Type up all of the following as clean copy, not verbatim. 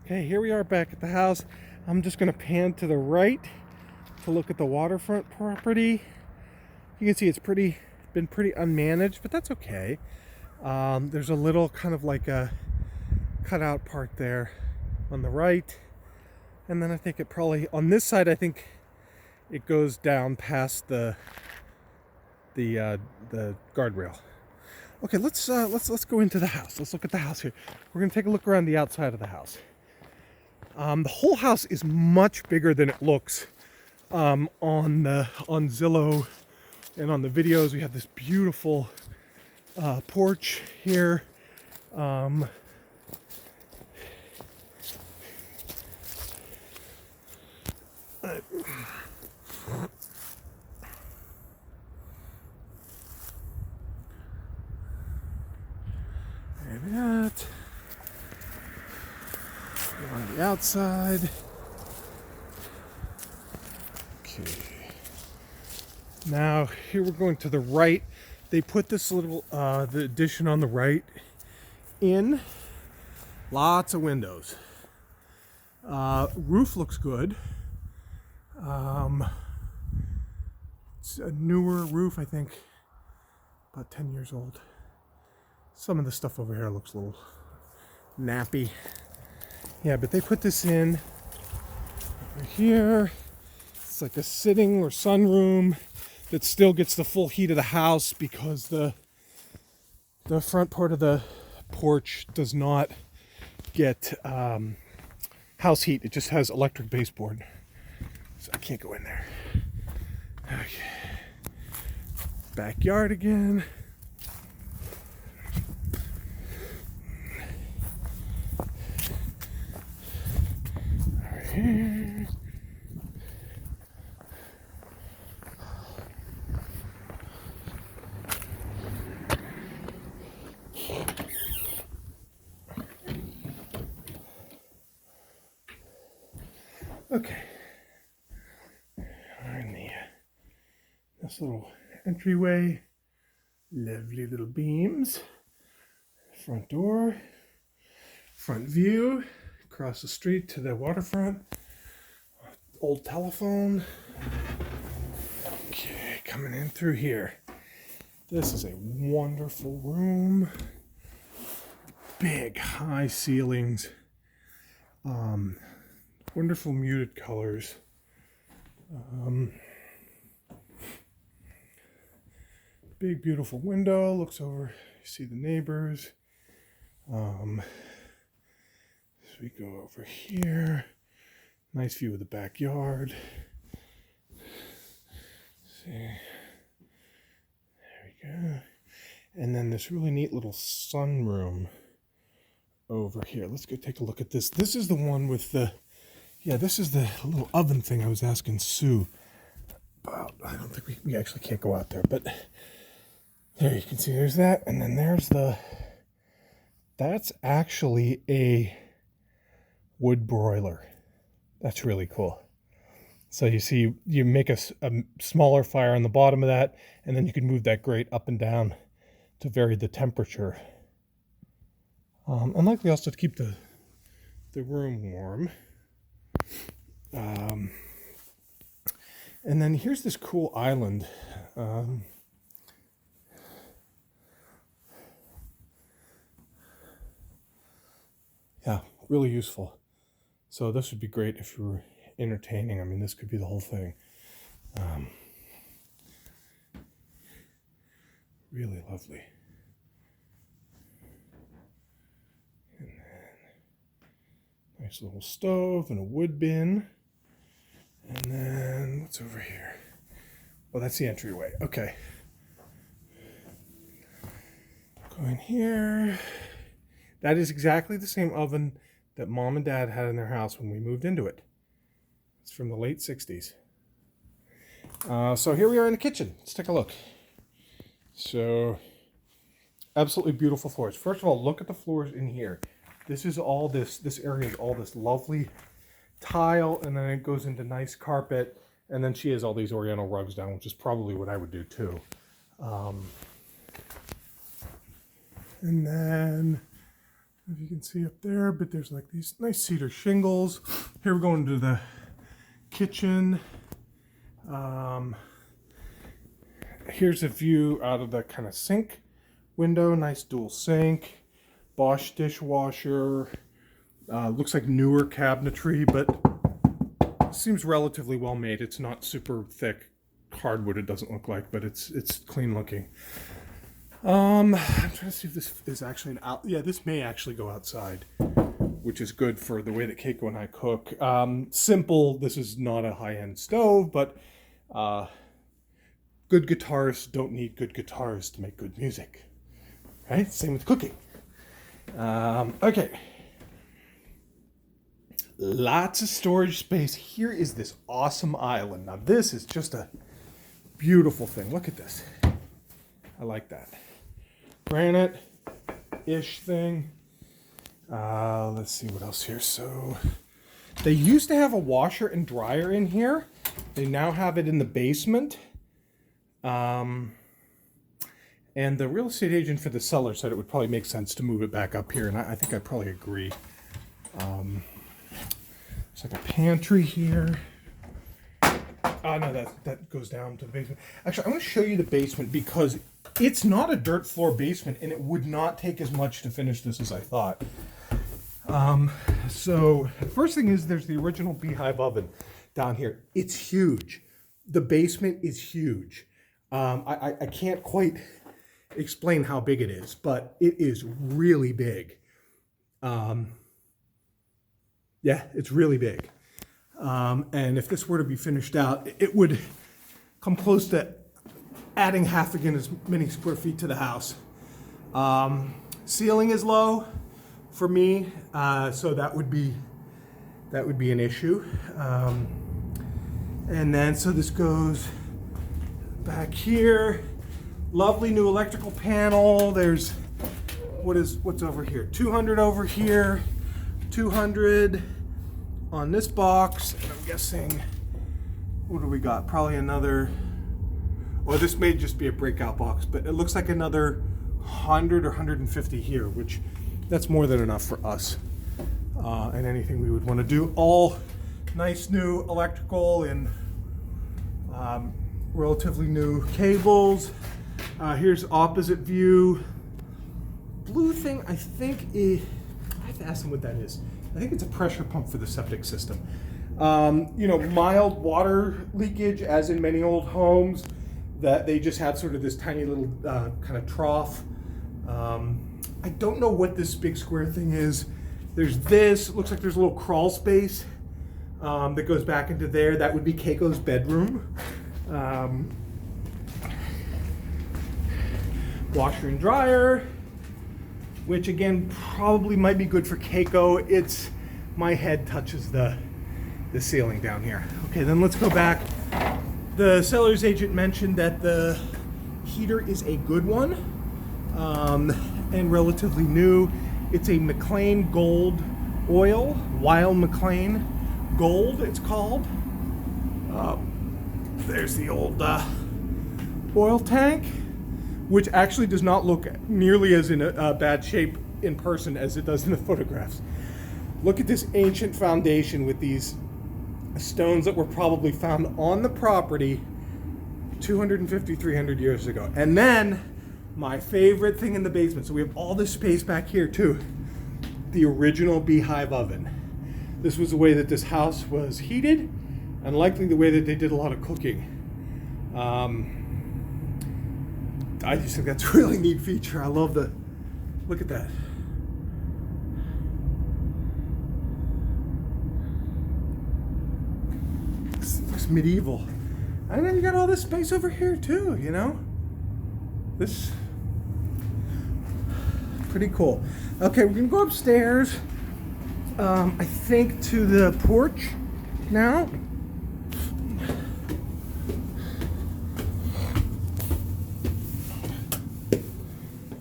Okay, here we are back at the house. I'm just going to pan to the right to look at the waterfront property. You can see it's been pretty unmanaged, but that's okay. There's a little kind of like a cutout part there on the right, and then I think it probably on this side. I think it goes down past the guardrail. Okay, let's go into the house. Let's look at the house here. We're gonna take a look around the outside of the house. The whole house is much bigger than it looks on Zillow and on the videos. We have this beautiful porch here. Maybe that. Go on the outside. Okay. Now here we're going to the right. They put this little the addition on the right in. Lots of windows. Roof looks good. It's a newer roof, I think, about 10 years old. Some of the stuff over here looks a little nappy. Yeah, but they put this in over here. It's like a sitting or sunroom that still gets the full heat of the house because the front part of the porch does not get house heat. It just has electric baseboard. So I can't go in there. Okay. Backyard again. Here. Okay. We're in this little entryway. Lovely little beams. Front door. Front view. Across the street to the waterfront. Old telephone. Okay, coming in through here. This is a wonderful room. Big, high ceilings. Wonderful muted colors. Big, beautiful window. Looks over, you see the neighbors. So we go over here. Nice view of the backyard. See. There we go. And then this really neat little sunroom over here. Let's go take a look at this. This is the one with this is the little oven thing I was asking Sue about. I don't think we actually can't go out there, but there you can see there's that. And then there's that's actually a wood broiler. That's really cool. So you see, you make a smaller fire on the bottom of that, and then you can move that grate up and down to vary the temperature. And likely also to keep the room warm. And then here's this cool island. Yeah, really useful. So this would be great if you were entertaining. I mean, this could be the whole thing. Really lovely. And then nice little stove and a wood bin. And then what's over here? Oh, that's the entryway. Okay. Go in here. That is exactly the same oven that Mom and Dad had in their house when we moved into it. It's from the late 60s. So here we are in the kitchen. Let's take a look. So, absolutely beautiful floors. First of all, look at the floors in here. This is all this area is all this lovely tile, and then it goes into nice carpet, and then she has all these Oriental rugs down, which is probably what I would do too. And then if you can see up there, but there's like these nice cedar shingles. Here we're going to the kitchen. Here's a view out of the kind of sink window. Nice dual sink, Bosch dishwasher. Looks like newer cabinetry, but seems relatively well made. It's not super thick hardwood, it doesn't look like, but it's clean looking. I'm trying to see if this is actually an out. Yeah, this may actually go outside, which is good for the way that Keiko and I cook. Simple. This is not a high-end stove, but good guitarists don't need good guitars to make good music, right? Same with cooking. Okay. Lots of storage space. Here is this awesome island. Now this is just a beautiful thing. Look at this. I like that. Granite-ish thing. Let's see what else here. So they used to have a washer and dryer in here. They now have it in the basement. And the real estate agent for the seller said it would probably make sense to move it back up here, and I think I probably agree. It's like a pantry here. Oh no, that goes down to the basement. Actually, I want to show you the basement because it's not a dirt floor basement, and it would not take as much to finish this as I thought. So the first thing is there's the original beehive oven down here. It's huge. The basement is huge. I can't quite explain how big it is, but it is really big. Yeah, it's really big. And if this were to be finished out, it would come close to adding half again as many square feet to the house. Ceiling is low for me, so that would be an issue. And then so this goes back here. Lovely new electrical panel. There's what's over here? 200 over here, 200 on this box, and I'm guessing, what do we got? Probably another, well, this may just be a breakout box, but it looks like another 100 or 150 here, which that's more than enough for us and anything we would want to do. All nice new electrical and relatively new cables. Here's opposite view. Blue thing, I think I have to ask them what that is. I think it's a pressure pump for the septic system. You know, mild water leakage, as in many old homes, that they just have sort of this tiny little kind of trough. I don't know what this big square thing is. There's this, it looks like there's a little crawl space that goes back into there. That would be Keiko's bedroom. Washer and dryer, which again probably might be good for Keiko. It's my head touches the ceiling down here. Okay, then let's go back. The seller's agent mentioned that the heater is a good one and relatively new. It's a McLean Gold oil, Wild McLean Gold it's called. There's the old oil tank, which actually does not look nearly as in a bad shape in person as it does in the photographs. Look at this ancient foundation with these stones that were probably found on the property 250, 300 years ago. And then my favorite thing in the basement. So we have all this space back here too. The original beehive oven. This was the way that this house was heated, and likely the way that they did a lot of cooking. I just think that's a really neat feature. I love the, look at that. Looks medieval. And then you got all this space over here too, you know? This, pretty cool. Okay, we're gonna go upstairs, I think to the porch now.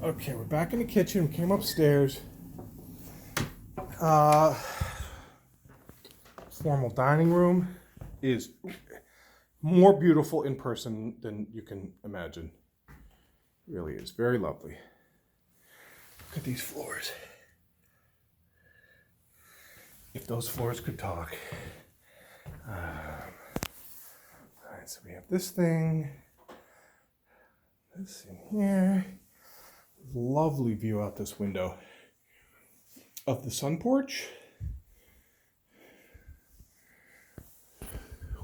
Okay, we're back in the kitchen. We came upstairs. Formal dining room is more beautiful in person than you can imagine. It really is very lovely. Look at these floors. If those floors could talk. All right, so we have this thing. This in here. Lovely view out this window of the sun porch.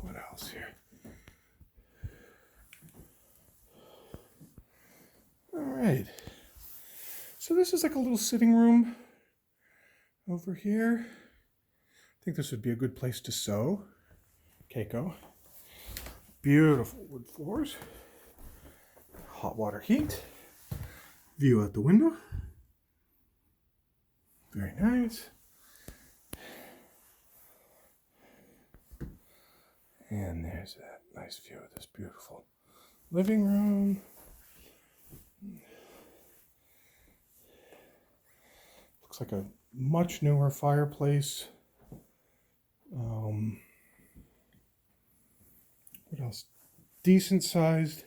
What else here? All right. So this is like a little sitting room over here. I think this would be a good place to sew. Keiko. Beautiful wood floors. Hot water heat. View out the window. Very nice. And there's that nice view of this beautiful living room. Looks like a much newer fireplace. What else? Decent sized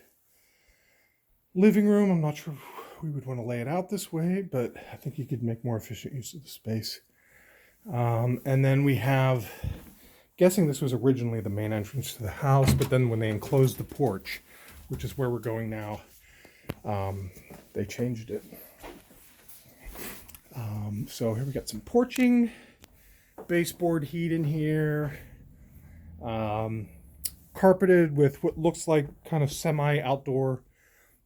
living room. I'm not sure we would want to lay it out this way, but I think you could make more efficient use of the space. And then we have, guessing this was originally the main entrance to the house, but then when they enclosed the porch, which is where we're going now, they changed it. So here we got some porching, baseboard heat in here, carpeted with what looks like kind of semi-outdoor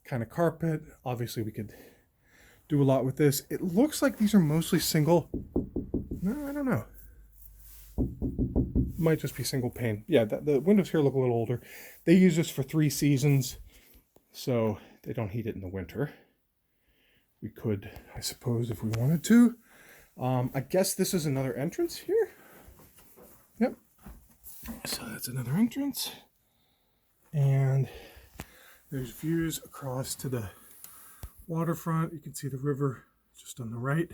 kind of carpet. Obviously we could do a lot with this. It looks like these are mostly single. No, I don't know. Might just be single pane. Yeah, the windows here look a little older. They use this for 3 seasons, so they don't heat it in the winter. We could, I suppose, if we wanted to. I guess this is another entrance here. Yep. So that's another entrance. And there's views across to the waterfront. You can see the river just on the right.